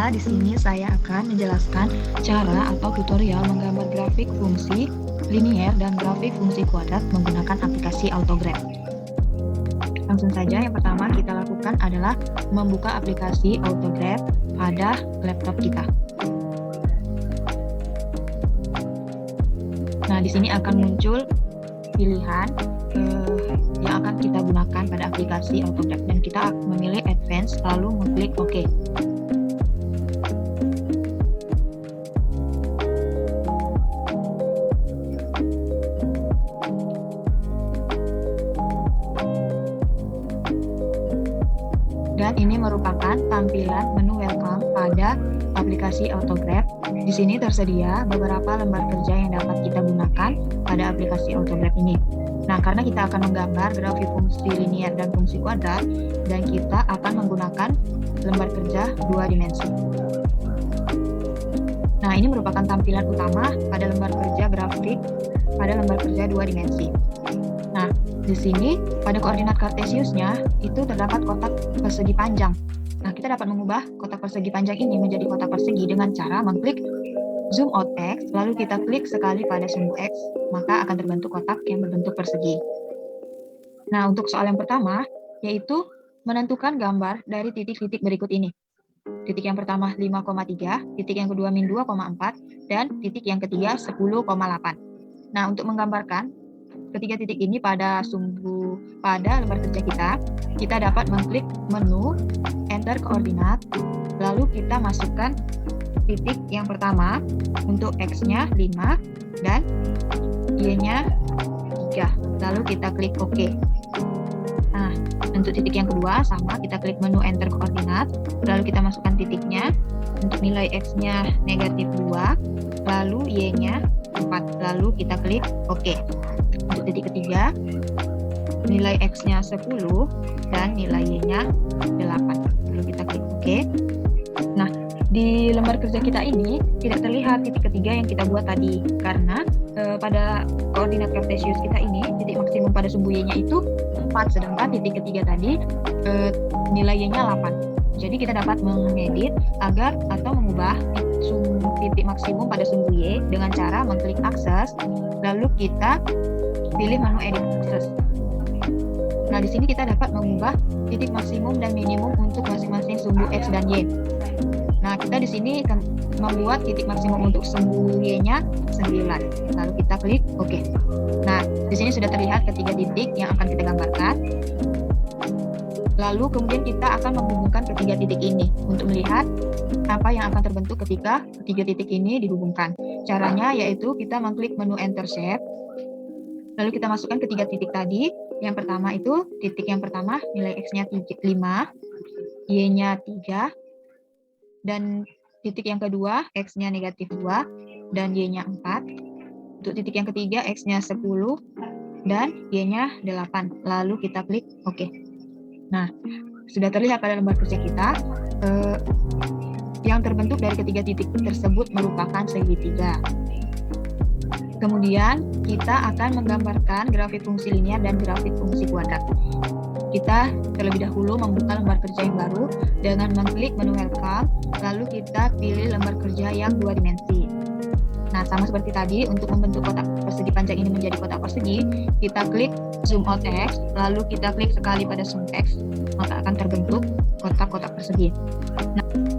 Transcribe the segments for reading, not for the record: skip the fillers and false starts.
Pertama, di sini saya akan menjelaskan cara atau tutorial menggambar grafik fungsi linier dan grafik fungsi kuadrat menggunakan aplikasi Autograph. Langsung saja, yang pertama kita lakukan adalah membuka aplikasi Autograph pada laptop kita. Nah, di sini akan muncul pilihan yang akan kita gunakan pada aplikasi Autograph, dan kita memilih Advance lalu mengklik OK. Dan ini merupakan tampilan menu welcome pada aplikasi Autograph. Di sini tersedia beberapa lembar kerja yang dapat kita gunakan pada aplikasi Autograph ini. Nah, karena kita akan menggambar grafik fungsi linier dan fungsi kuadrat, dan kita akan menggunakan lembar kerja 2 dimensi. Nah, ini merupakan tampilan utama pada lembar kerja grafik pada lembar kerja 2 dimensi. Nah, di sini pada koordinat kartesiusnya itu terdapat kotak persegi panjang. Nah, kita dapat mengubah kotak persegi panjang ini menjadi kotak persegi dengan cara mengklik zoom out X, lalu kita klik sekali pada sumbu X, maka akan terbentuk kotak yang berbentuk persegi. Nah, untuk soal yang pertama, yaitu menentukan gambar dari titik-titik berikut ini. Titik yang pertama 5,3, titik yang kedua min 2,4, dan titik yang ketiga 10,8. Nah, untuk menggambarkan ketiga titik ini pada lembar kerja kita dapat mengklik menu, enter koordinat, lalu kita masukkan titik yang pertama untuk X-nya 5 dan Y-nya 3, lalu kita klik OK. Nah, untuk titik yang kedua sama, kita klik menu enter koordinat, lalu kita masukkan titiknya, untuk nilai X-nya -2, lalu Y-nya 4, lalu kita klik OK. Untuk titik ketiga, nilai X-nya 10 dan nilai Y-nya 8, lalu kita klik OK. Nah, di lembar kerja kita ini tidak terlihat titik ketiga yang kita buat tadi, karena pada koordinat kartesius kita ini titik maksimum pada sumbu Y-nya itu 4, sedangkan titik ketiga tadi nilai Y-nya 8. Jadi kita dapat mengedit agar atau mengubah titik maksimum pada sumbu Y dengan cara mengklik akses, lalu kita pilih menu edit akses. Nah, di sini kita dapat mengubah titik maksimum dan minimum untuk masing-masing sumbu X dan Y. Nah, kita di sini akan membuat titik maksimum untuk sumbu Y-nya 9. Lalu kita klik OK. Nah, di sini sudah terlihat ketiga titik yang akan kita gambarkan. Lalu kemudian kita akan menghubungkan ketiga titik ini untuk melihat apa yang akan terbentuk ketika ketiga titik ini dihubungkan. Caranya yaitu kita mengklik menu enter shape, lalu kita masukkan ketiga titik tadi. Yang pertama itu titik yang pertama nilai X-nya 5, Y-nya 3, dan titik yang kedua X-nya -2 dan Y-nya 4. Untuk titik yang ketiga X-nya 10 dan Y-nya 8. Lalu kita klik OK. Nah, sudah terlihat pada lembar kerja kita yang terbentuk dari ketiga titik tersebut merupakan segitiga. Kemudian kita akan menggambarkan grafik fungsi linier dan grafik fungsi kuadrat. Kita terlebih dahulu membuka lembar kerja yang baru dengan mengklik menu welcome, lalu kita pilih lembar kerja yang 2 dimensi. Nah, sama seperti tadi, untuk membentuk kotak persegi panjang ini menjadi kotak persegi, kita klik zoom out X, lalu kita klik sekali pada sumbu X, maka akan terbentuk kotak-kotak persegi.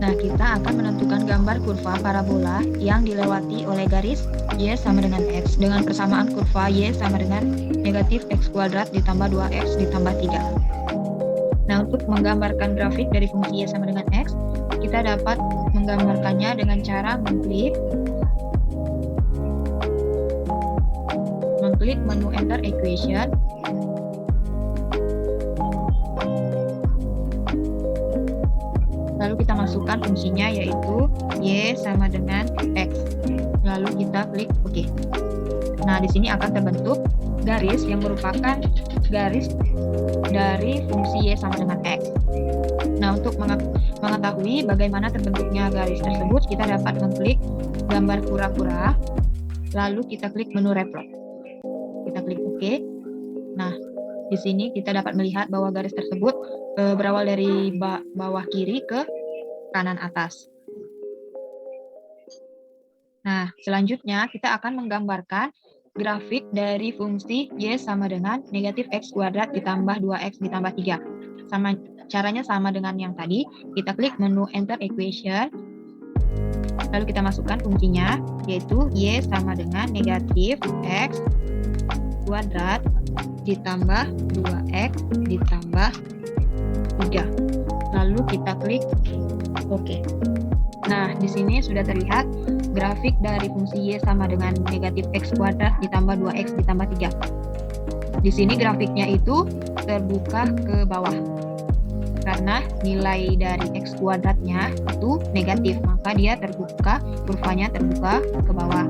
Nah, kita akan menentukan gambar kurva parabola yang dilewati oleh garis Y sama dengan X dengan persamaan kurva Y sama dengan negatif X kuadrat ditambah 2X ditambah 3. Nah, untuk menggambarkan grafik dari fungsi Y sama dengan X, kita dapat menggambarkannya dengan cara mengklik menu enter equation, lalu kita masukkan fungsinya yaitu Y sama dengan X, lalu kita klik OK. Nah, di sini akan terbentuk garis yang merupakan garis dari fungsi Y sama dengan X. Nah, untuk mengetahui bagaimana terbentuknya garis tersebut, kita dapat mengklik gambar kura-kura, lalu kita klik menu replot. Kita klik OK. Nah, di sini kita dapat melihat bahwa garis tersebut berawal dari bawah kiri ke kanan atas. Nah, selanjutnya kita akan menggambarkan grafik dari fungsi Y sama dengan negatif X kuadrat ditambah 2X ditambah 3. Caranya sama dengan yang tadi, kita klik menu Enter Equation, lalu kita masukkan fungsinya, yaitu Y sama dengan negatif X kuadrat ditambah 2X ditambah 3. Lalu kita klik OK. Nah, di sini sudah terlihat grafik dari fungsi Y sama dengan negatif X kuadrat ditambah 2X ditambah 3. Di sini grafiknya itu terbuka ke bawah. Karena nilai dari X kuadratnya itu negatif, maka dia terbuka, kurvanya terbuka ke bawah.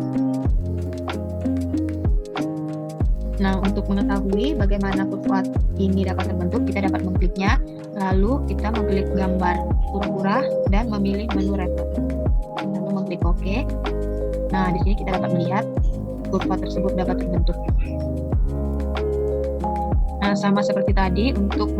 Nah, untuk mengetahui bagaimana kurva ini dapat terbentuk, kita dapat mengkliknya, lalu kita mengklik gambar kura-kura dan memilih menu refer. Lalu mengklik OK. Nah, di sini kita dapat melihat kurva tersebut dapat terbentuk. Nah, sama seperti tadi, untuk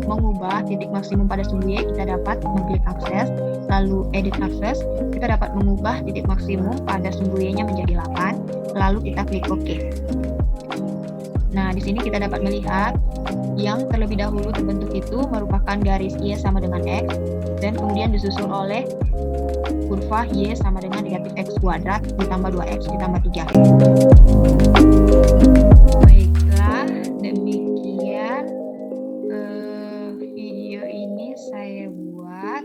mengubah titik maksimum pada sumbu Y, kita dapat mengklik akses, lalu edit akses, kita dapat mengubah titik maksimum pada sumbu Y-nya menjadi 8, lalu kita klik OK. Nah, di sini kita dapat melihat yang terlebih dahulu terbentuk itu merupakan garis Y sama dengan X, dan kemudian disusul oleh kurva Y sama dengan negatif X kuadrat ditambah 2X ditambah 3. Baiklah, demikian video ini saya buat.